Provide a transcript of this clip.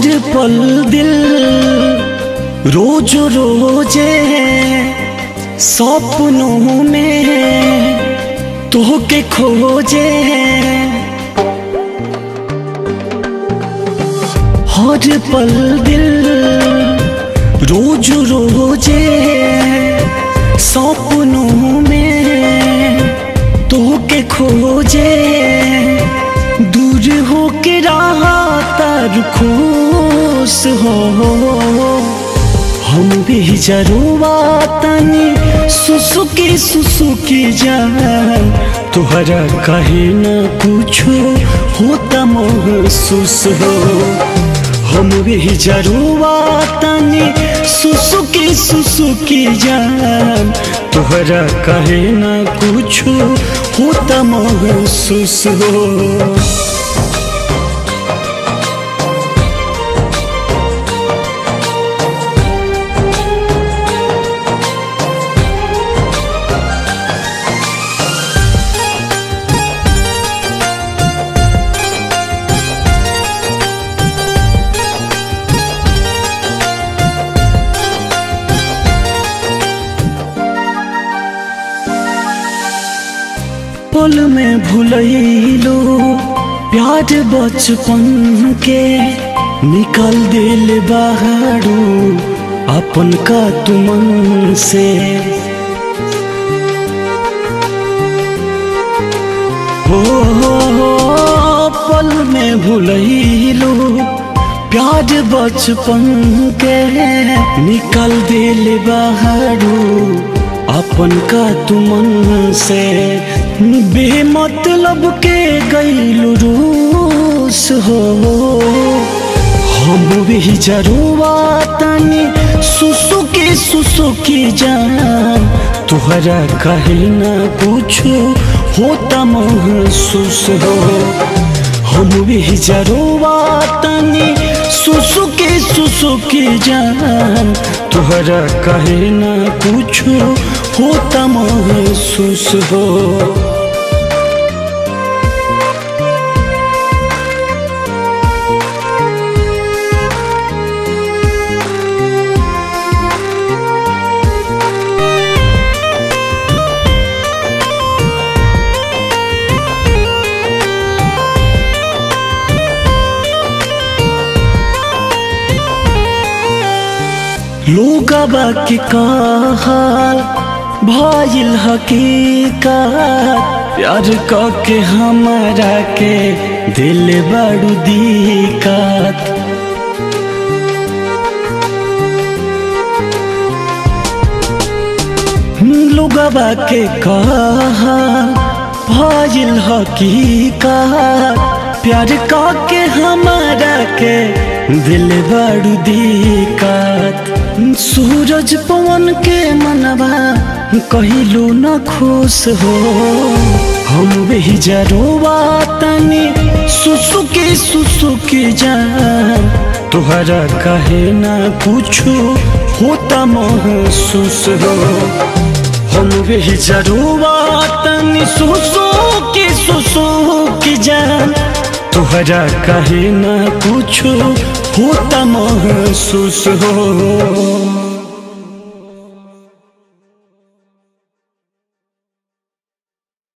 हर पल दिल रोज रोजे सपनों में तोहके खोजे। हर पल दिल रोज रोजे सपनों में तोहके खोजे। दूर हो के रहा तर खुश हो हम भी जरूरा तनी सुसुकी जान तुहरा कहे न कुछ होता महसूस हो। हम भी जरूरा तनी सुसुकी जान तुहरा कहे न कुछ होता महसूस हो। पल में भूलैलो प्यार बचपन के निकल दिल बाहरो अपन का तुमन से। हो पल में भूलैलो प्यार बचपन के निकल दिल बाहरो अपन का तुमन से। बेमतलब के गईलू रूस हो हम भी जरूरा तनी सुसुकी जान तुहरा कहे न कुछ होता महसूस हो। हम भी जरूरा तनी सुसुकी जान तुहरा कहे न कुछ होता महसूस हो। लोगबा के कहल भइल हकीकत प्यार के हमारा के दिल बड़ू दिक्कत। लोगबा के कहल भइल हकीकत प्यार के हमारा के दिल बड़ू दिक्कत। सूरज पवन के मनवा कहिलू न खुश हो हम भी जरूरा तनी सुसुकी जान तुहरा कहे न कुछ होता महसूस हो। हम भी जरूरा तनी सुसुकी जान तुहरा कहे न कुछ होता महसूस हो।